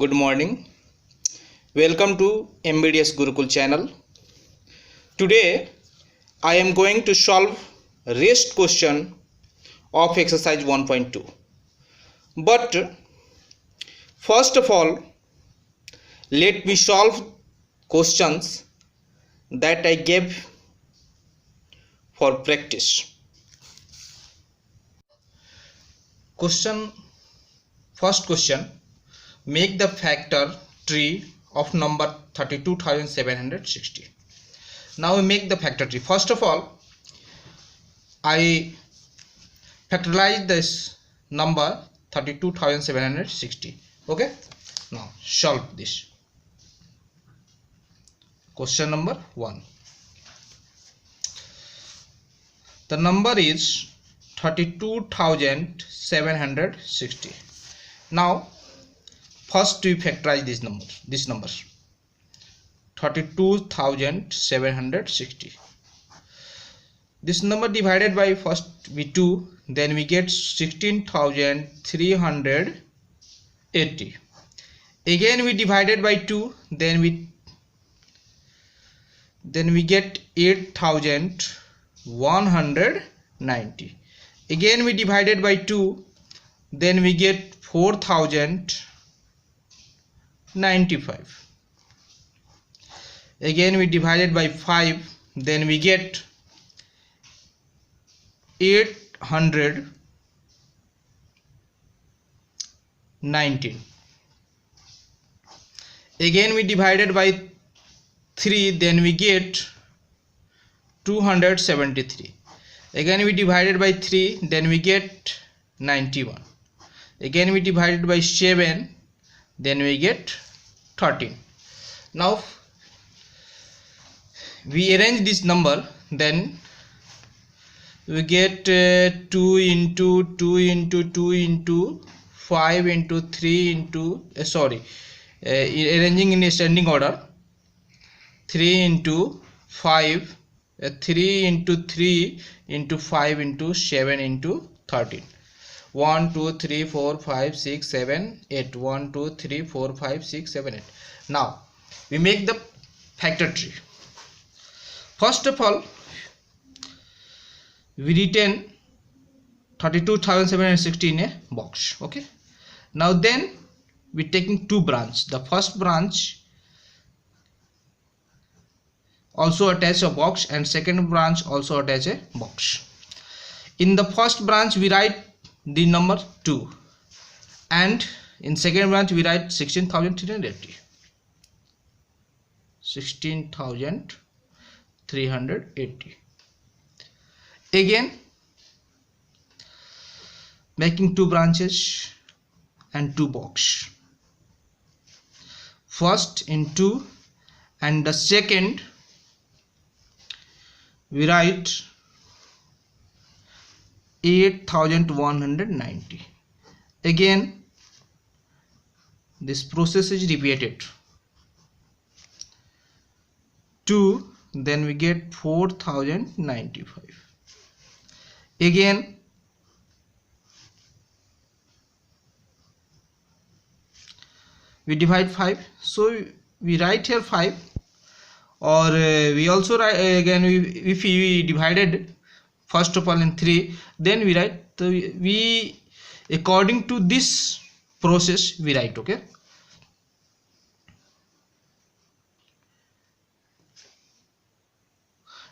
Good morning. Welcome to MBDS Gurukul channel. Today I am going to solve rest question of exercise 1.2. But first of all, let me solve questions that I gave for practice. First question, make the factor tree of number 32,760. Now we make the factor tree. First of all, I factorize this number 32,760. Okay, now solve this. Question number 1. The number is 32,760. Now first we factorize these numbers. 32,760. This number divided by first we 2, then we get 16,380. Again we divided by 2, then we get 8,190. Again we divided by 2, then we get 4,095. Again we divided by 5, then we get 819. Again we divided by 3, then we get 273. Again we divided by 3, then we get 91. Again we divided by 7, then we get 13. Now we arrange this number, then we get 2 into 2 into 2 into 5 into 3 into arranging in ascending order, 3 into 5, 3 into 3 into 5 into 7 into 13. 1 2 3 4 5 6 7 8. 1 2 3 4 5 6 7 8. Now we make the factor tree. First of all, we retain 32,760 in a box. Okay, now then we taking two branches. The first branch also attach a box and second branch also attach a box. In the first branch we write the number 2 and in second branch we write 16,380. 16,380. Again making two branches and two box. First in 2 and the second we write 8,190. Again this process is repeated. 2, then we get 4,095. Again we divide 5, so we write here 5, or we also write again if we divided first of all in 3, then we write we according to this process we write. Okay,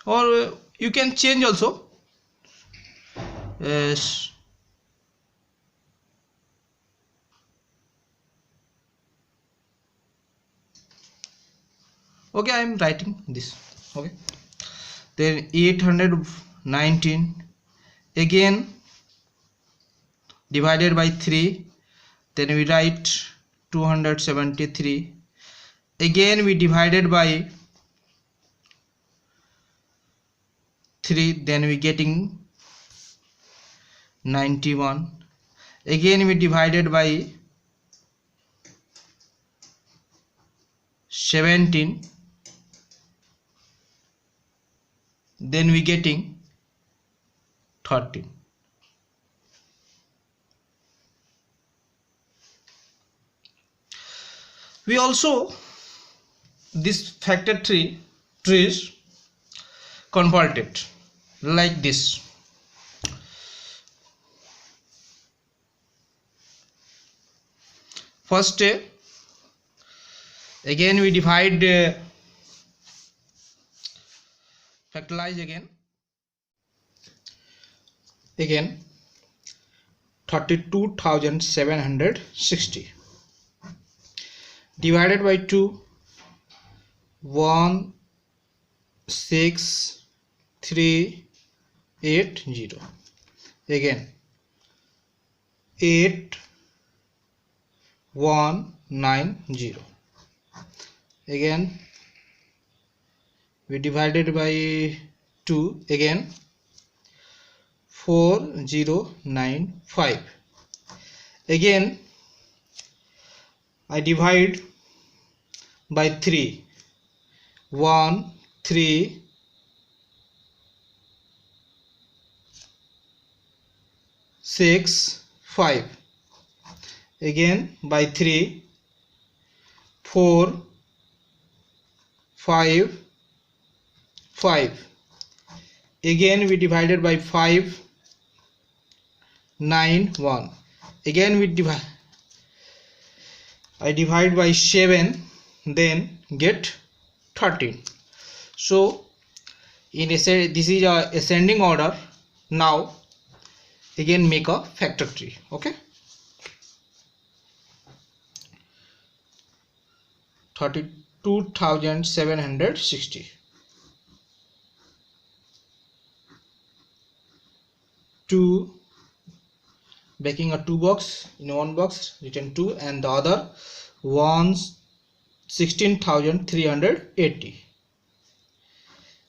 or you can change also. Yes. Okay, I am writing this. Okay, then 819. Again divided by 3, then we write 273. Again we divided by 3, then we getting 91. Again we divided by 17, then we getting 13. We also this factor trees converted like this. First again we divide factorize again 32,760 divided by 2 16380 again 8190 again we divided by 2 again 4095 again I divide by 3 1365 again by 3 4 5 5 again we divided by 5 9 1 again we I divide by 7 then get 13. So in this is a ascending order. Now again make a factor tree. Okay, 32,760 2 making a 2 box, in one box written 2 and the other 16,380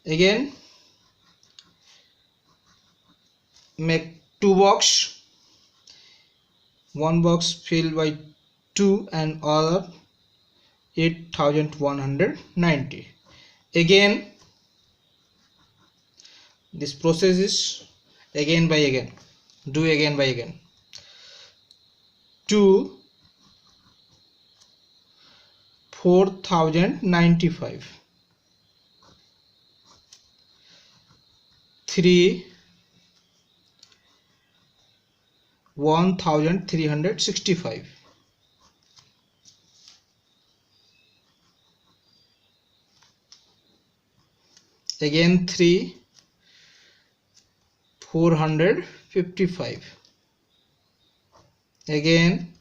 again make 2 box, one box filled by 2 and other 8,190 again this process is again by again, do again by again 2 4095 3 1365 again 3 455 again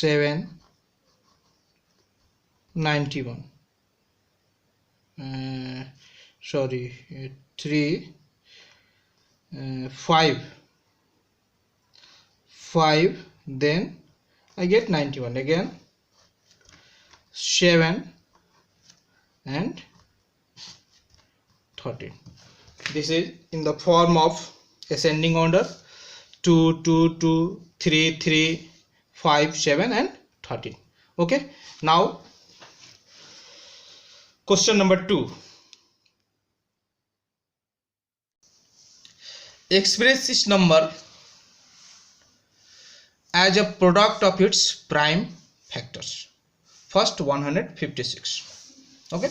791 sorry 3 5 then I get 91 again 7 and 13. This is in the form of ascending order 2 2 2 3 3 5 7 and 13. Okay, now question number 2. Express this number as a product of its prime factors. First 156. Okay,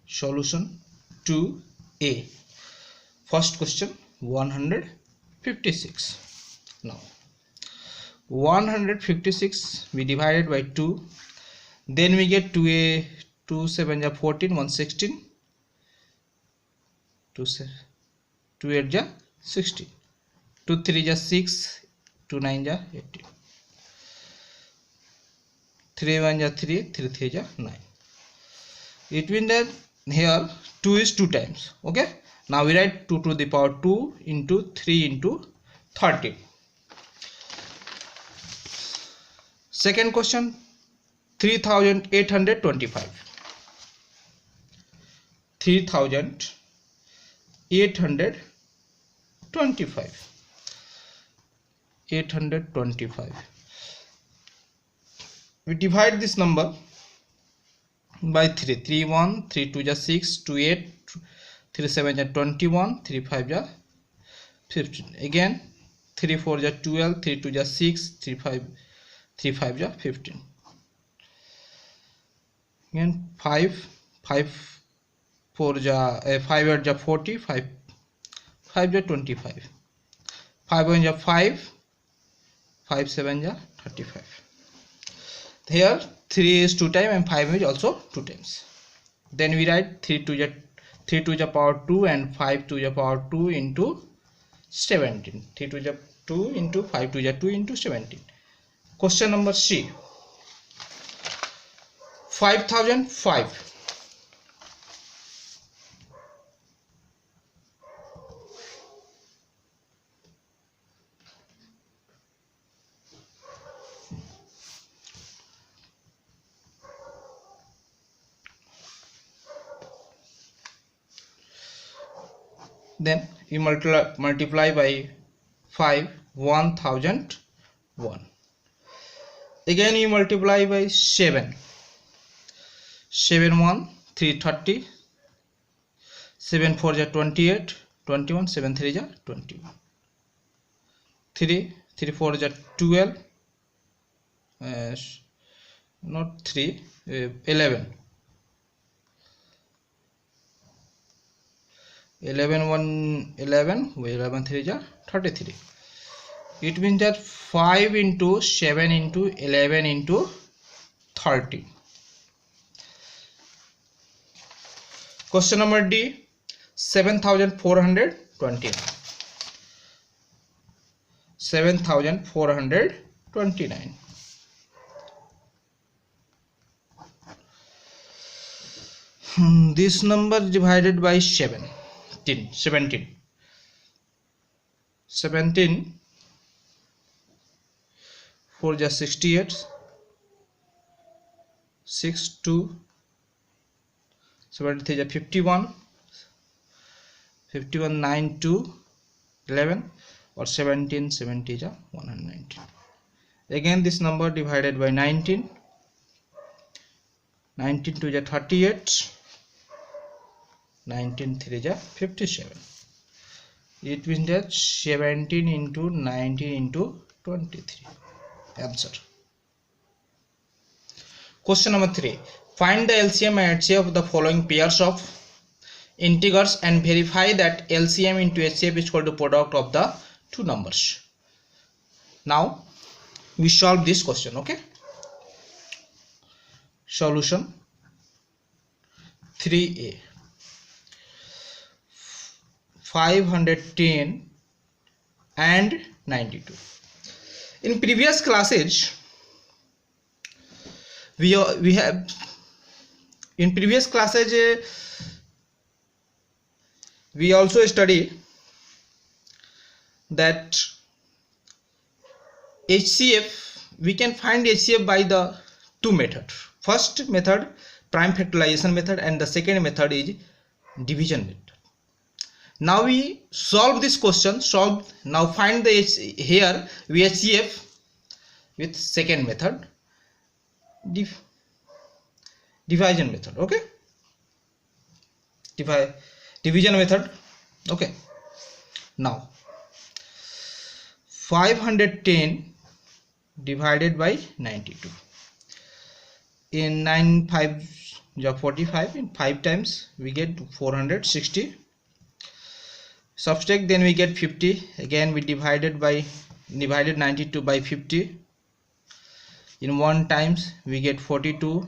solution 2a. First question 156. Now 156 we divided by 2, then we get 2a, 2 7 ja 14, 116, 2 8 ja 16, 2 3 ja 6, 2 9 ja 18, 3 1 ja 3, 3 3 ja 9. It means that here 2 is 2 times. Okay, now we write 2 to the power 2 into 3 into 13. Second question 3825. 825. we divide this number by 3. 3 1, 3 2 is 6, 2 8, 3 7 is 21, 3 5 is 15. Again 3 4 is 12, 3 2 is 6, 3 5 is 15. Again 5 4 is 5 8 is 40, 5 is 25, 5 1 is 5, 5 7 is 35. Here 3 is 2 times and 5 is also 2 times. Then we write 3 2 is power 2 and 5 2 is power 2 into 17. 3 2 is 2 into 5 2 is 2 into 17. Question number C. 5005. Then you multiply by 5, 1001. Again you multiply by 7. 7 1 330, 7 4 is 28, 21, 7 3 is 21, 3 4 is 12, not 3, 11, 11 1 11, 11 3 is 33. It means that 5 into 7 into 11 into 30. Question number D. 7429. 7429. This number divided by 17. 4 is 68, 6 2, 73 is 51, 51 9 2 11, or 17 70 is 119. Again this number divided by 19. 19 2 is 38, 19 3 is 57. It means that 17 into 19 into 23. Answer. Question number 3. Find the LCM and HCF of the following pairs of integers and verify that LCM into HCF is equal to product of the two numbers. Now we solve this question. Okay. Solution 3A. 510 and 92. In previous classes we have we also study that HCF, we can find HCF by the two methods. First method, prime factorization method, and the second method is division method. Now we solve this question. Now find the here we HCF with second method, division method. Okay, division method. Okay, now 510 divided by 92. In 9 5 45, in 5 times we get 460. Subtract, then we get 50. Again we divided 92 by 50. In 1 times we get 42.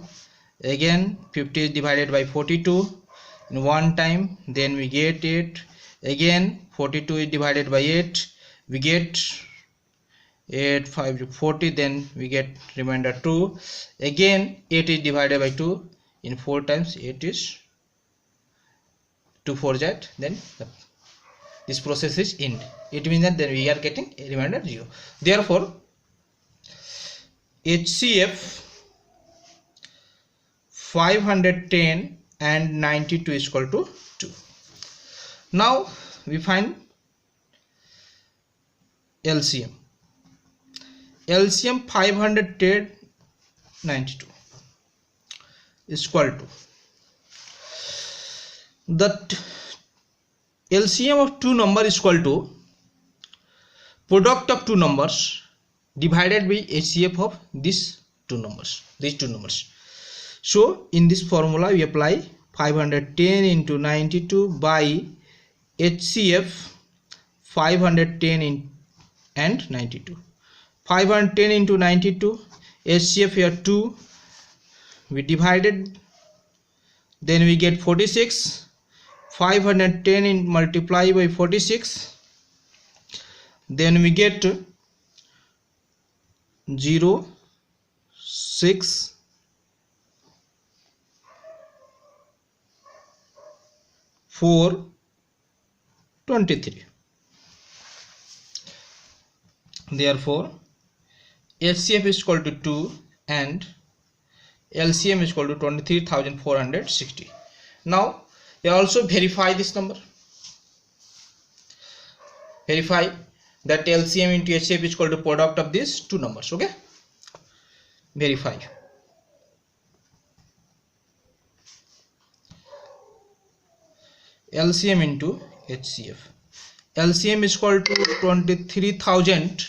Again 50 is divided by 42 in 1 time, then we get 8. Again 42 is divided by 8, we get 8 5 40, then we get remainder 2. Again 8 is divided by 2 in 4 times, 8 is 2 4 that, then this process is end. It means that then we are getting a remainder 0. Therefore HCF 510 and 92 is equal to 2. Now we find LCM. LCM 510 92 is equal to the LCM of two numbers is equal to product of two numbers divided by HCF of these two numbers. So in this formula we apply 510 into 92 by HCF 510 and 92. 510 into 92, HCF here 2, we divided, then we get 46. 510 in multiply by 46, then we get 0 6 4 23. Therefore HCF is equal to 2 and LCM is equal to 23,460. Now you also verify this number. Verify that LCM into HCF is equal to product of these two numbers. Okay, verify. LCM into HCF. LCM is equal to 23,000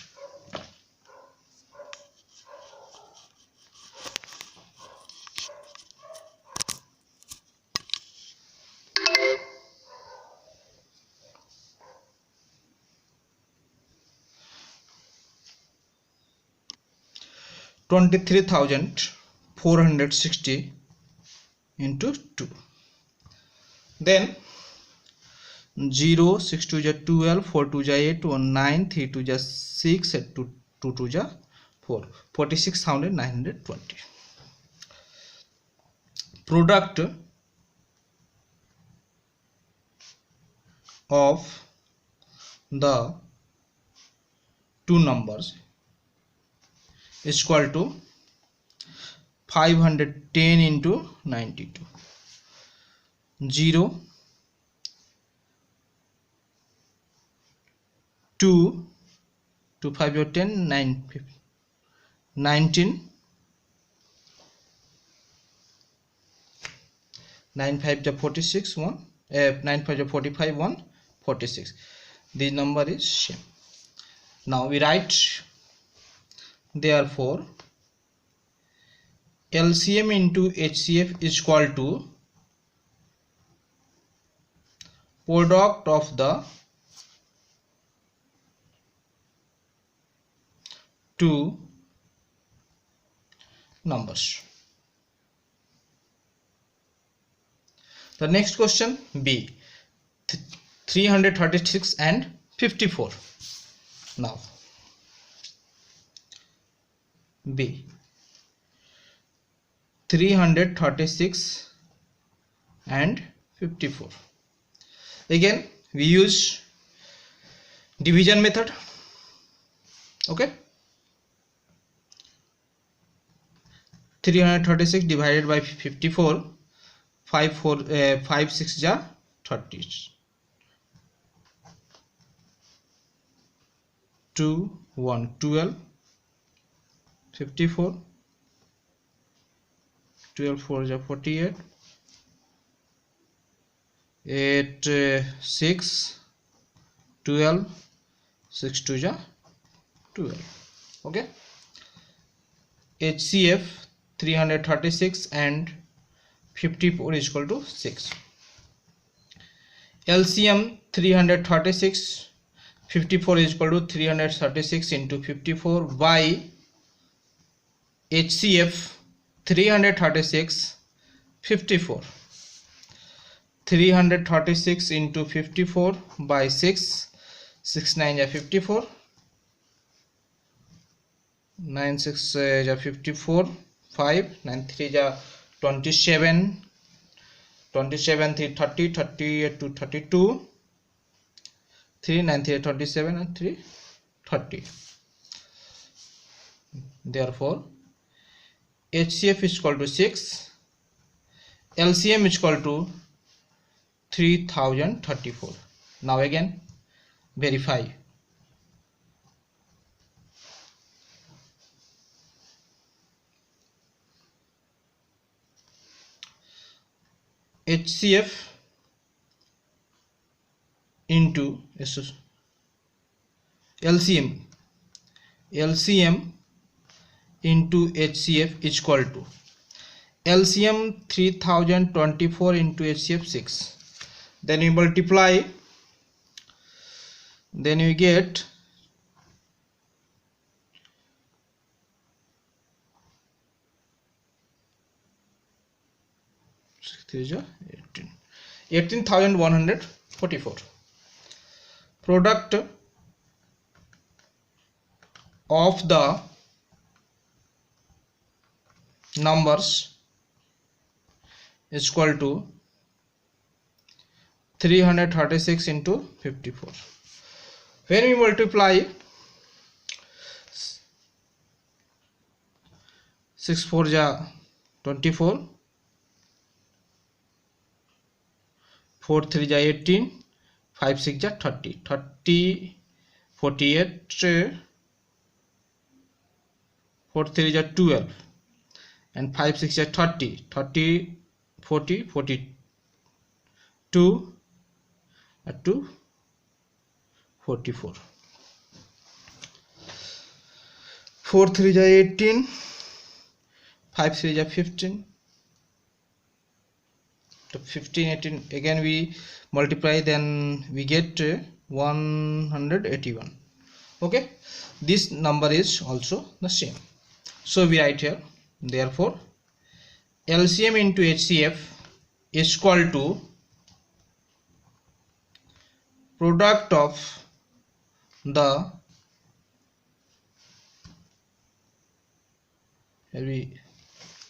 23,460 into 2. Then 0 6 2 ja 12, 4 2 ja 8, 1 9, 3 2 ja 6, 2 2 ja 4, 46,920. Product of the two numbers is equal to 510 into 92. 0 2 2 5 or 10 9 19 9 5 ja 46 1 9 5 ja 45 1 46. This number is same. Now we write, therefore LCM into HCF is equal to product of the two numbers. The next question, B, 336 and 54. Now B, 336 and 54. Again we use division method. Okay, 336 divided by 54, 5 6 ja 30, 2 1 12, 54, 12 4 ja 48, 8 6 12, 6 2 ja 12. Okay, HCF 336 and 54 is equal to 6. LCM 336 54 is equal to 336 into 54 by HCF 336 54. 336 into 54 by 6, 6 9 ja 54, 9 6 ja 54, 5 9 3 ja 27, 27 3 30, 30 to 32, 3 9 3 27 and 3 30. Therefore HCF is equal to 6, LCM is equal to 3034. Now again verify. HCF into LCM into HCF is equal to LCM 3024 into HCF 6. Then you multiply, then you get 18,144. Product of the numbers is equal to 336 into 54. When we multiply 6 4 ja 24, 4 3 ja 18, 5 6 ja 30, 48, 4 3 ja 12, and 5 6 ja 30, 40, 42 at 2 44, 4 3 ja 18, 5 3 ja 15, to 15 18 again we multiply, then we get 181. Okay, this number is also the same, so we write here, therefore LCM into HCF is equal to product of the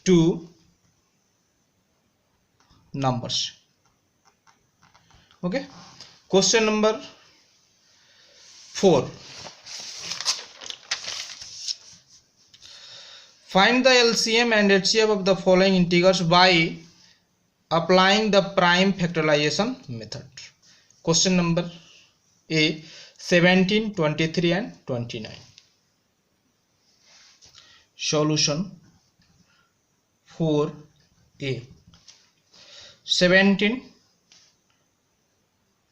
two numbers. Okay, question number 4. Find the LCM and HCF of the following integers by applying the prime factorization method. Question number A, 17, 23 and 29. Solution 4A. 17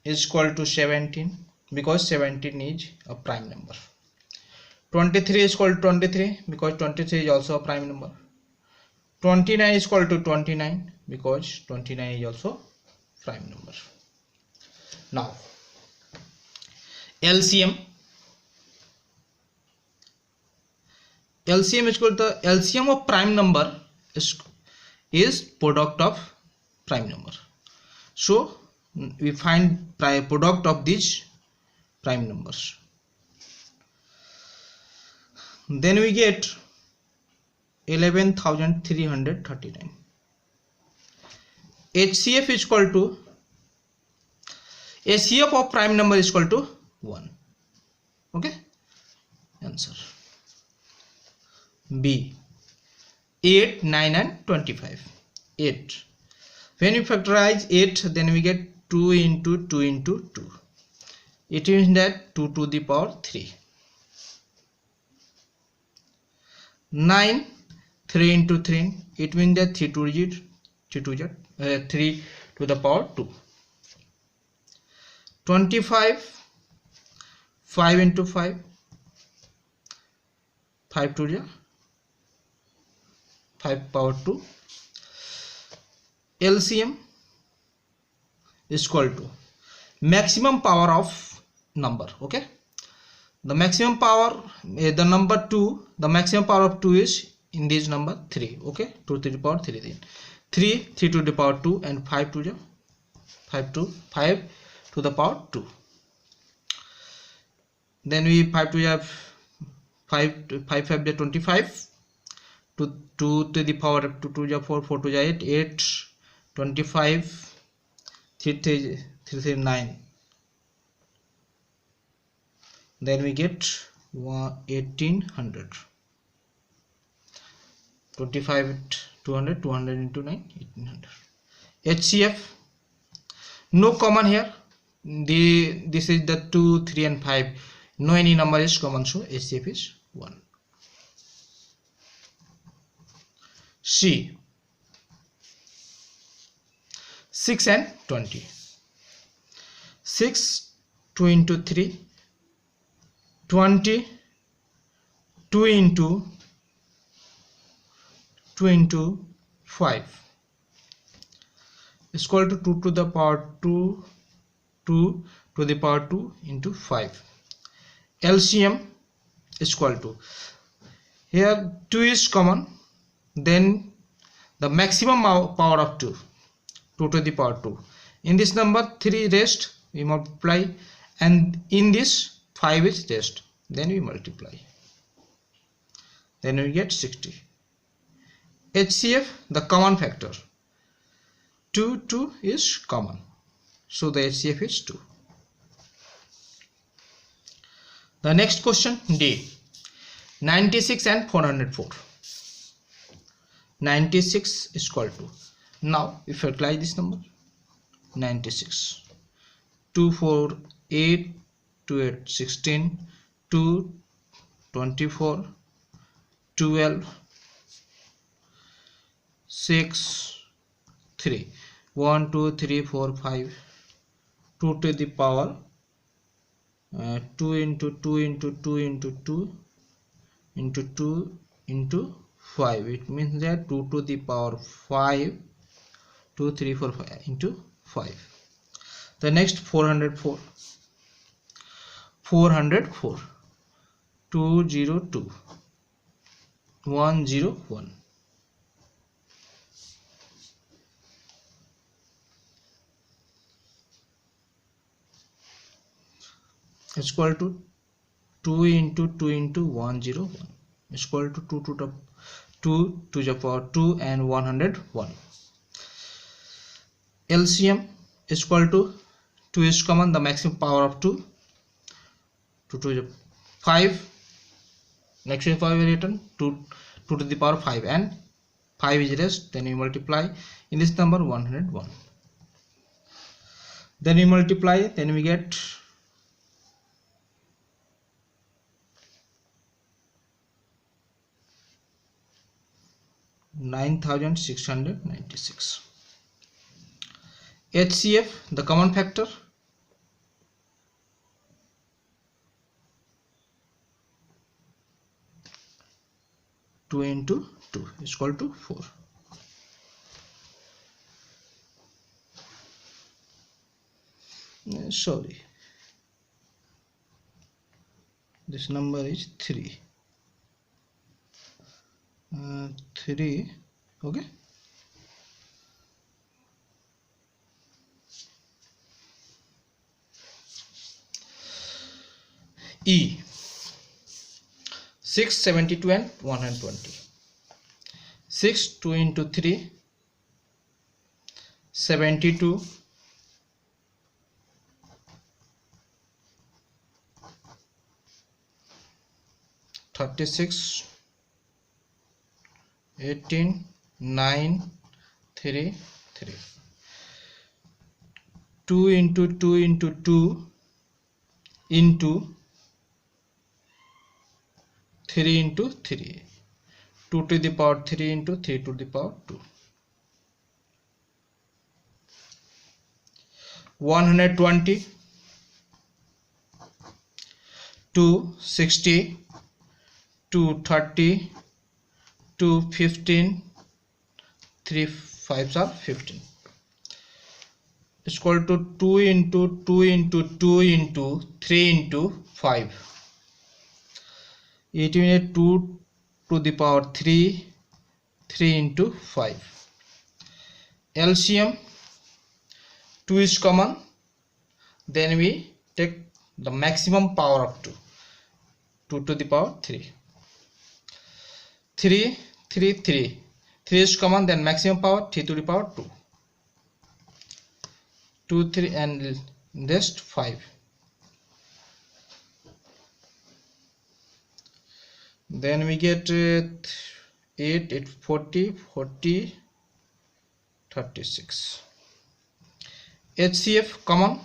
is equal to 17 because 17 is a prime number. 23 is equal to 23 because 23 is also a prime number. 29 is equal to 29 because 29 is also prime number. Now LCM is equal to LCM of prime number is product of prime number. So we find product of these prime numbers. Then we get 11,339. HCF is equal to HCF of prime number is equal to 1. Okay, answer B, 8, 9 and 25. 8. When you factorize 8, then we get 2 into 2 into 2. It means that 2 to the power 3. 9, 3 into 3. It means that 3 to the 3 to the power 2. 25, 5 into 5. 5 to the 5 power 2. LCM is equal to maximum power of number. Okay, the maximum power, the number 2, the maximum power of 2 is in this number 3. Okay, 2 to the power 3. Then 3 to the power 2 and 5 to the 5 to the power 2. Then we 5 to the 5 the 25, 2 to the power 2 to the 4, 4 to the 8, 25, 3 9. Then we get 1800. 25 200, 200 into 9, 1800. HCF, no common here. This is the 2, 3 and 5. No any number is common, so HCF is 1. C, 6 and 20. 6 2 into 3 20 2 into 5 is equal to 2 to the power 2 2 to the power 2 into 5. LCM is equal to, here 2 is common, then the maximum power of 2 to the power 2. In this number 3 rest, we multiply, and in this 5 is rest, then we multiply, then we get 60. HCF, the common factor, 2 is common, so the HCF is 2. The next question, D, 96 and 404. 96 is equal to, now if I apply this number, 96 2 4 8 2 8 16 2 24 12 6 3 1 2 3 4 5 2 to the power 2 into 2 into 2 into 2 into 2 into 5. It means that 2 to the power 5 2 3 4 5 into 5. The next 404 202 101. It's equal to 2 into 2 into 101 is equal to 2 to the power 2 and 101. LCM is equal to, 2 is common, the maximum power of 2 to the 5, maximum power will return 2 to the power 5, and 5 is rest, then we multiply, in this number 101, then we multiply, then we get 9696. HCF, the common factor, 2 into 2 is equal to 4. Sorry, this number is 3. 3, okay. E, 6 72 and 120. 6 2 into 3 72 36 18 9 3 3. 2 into 2 into 2 into 3 into 3, 2 to the power 3 into 3 to the power 2. 120 260 230 215 3 5s are 15 is equal to 2 into 2 into 2 into 3 into 5. It means 2 to the power 3 3 into 5. LCM, 2 is common, then we take the maximum power of 2 to the power 3. 3 3 3 3 is common, then maximum power 3 to the power 2 2 3 and rest 5. Then we get 8 8 40 40 36. HCF common,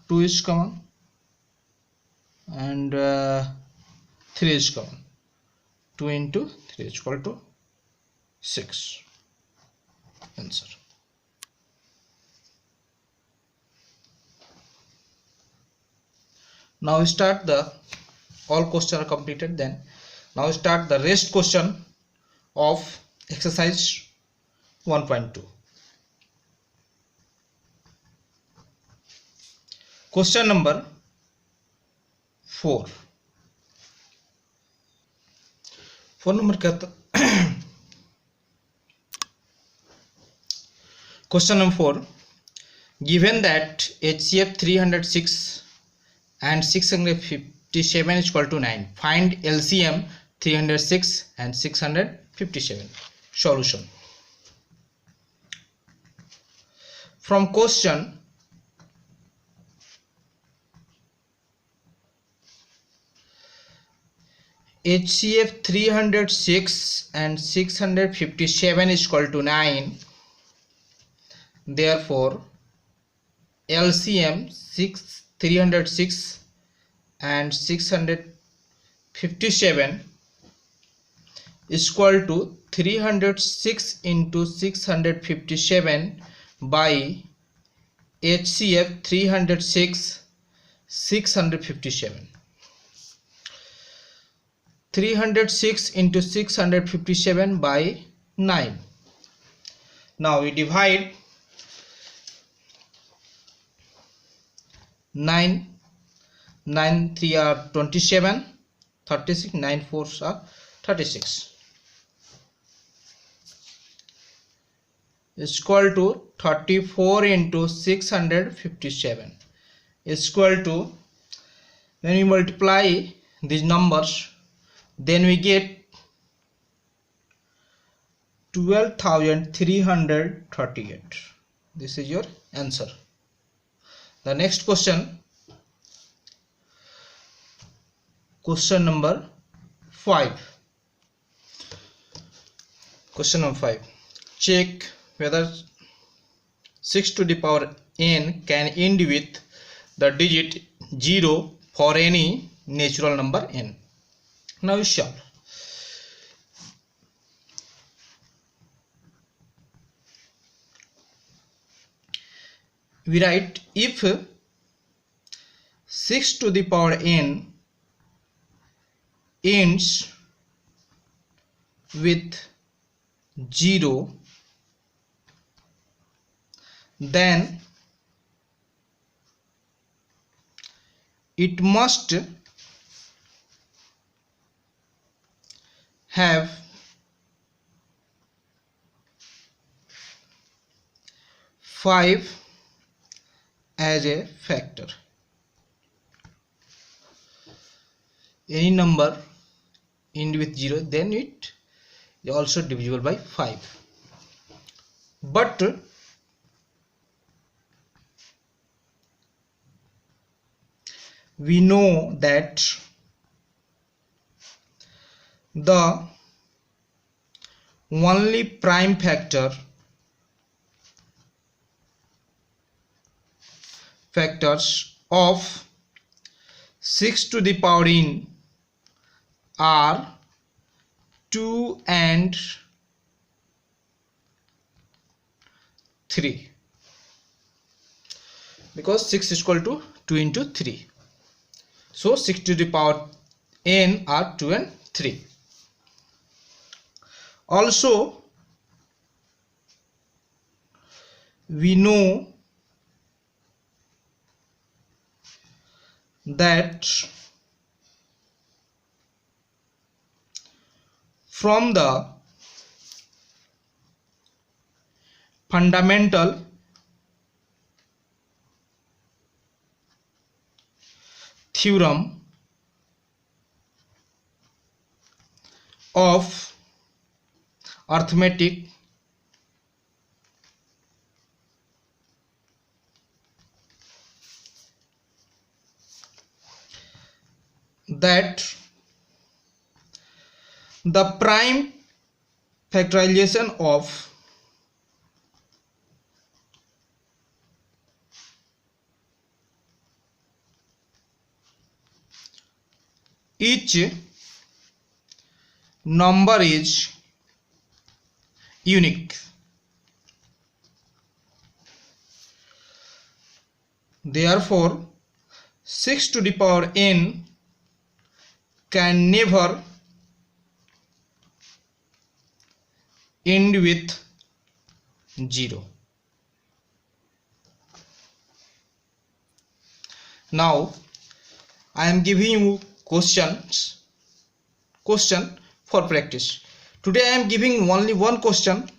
2 is common, and 3 is common. 2 into 3 is equal to 6. Answer. Now start the all questions are completed. Then now start the rest question of exercise 1.2. Question number 4. 4 number क्या था? Question number 4. Given that HCF 306 and 657 is equal to 9, find LCM 306 and 657. Solution. From question, HCF 306 and 657 is equal to 9. Therefore, LCM 306 and 657 is equal to 306 into 657 by HCF 306 657. 306 into 657 by 9. Now we divide 9, 9 3 are 27, 36, 9 4s are 36. Is equal to 34 into 657 is equal to, when we multiply these numbers, then we get 12,338. This is your answer. The next question, question number 5. Question number 5. Check whether 6 to the power n can end with the digit 0 for any natural number n. Now we solve. We write, if 6 to the power n ends with 0, then it must have 5 as a factor. Any number end with 0, then it is also divisible by 5. But we know that the only prime factors of 6 to the power n are 2 and 3, because 6 is equal to 2 into 3. So 6 to the power n are 2 and 3. Also, we know that from the fundamental theorem of arithmetic, that the prime factorization of each number is unique. Therefore, 6 to the power n can never end with 0. Now I am giving you question for practice. Today I am giving only one question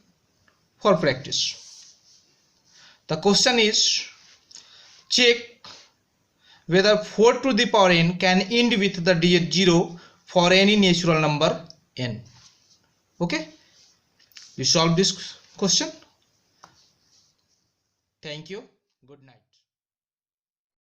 for practice. The question is, check whether 4 to the power n can end with the digit 0 for any natural number n. Okay, you solve this question. Thank you. Good night.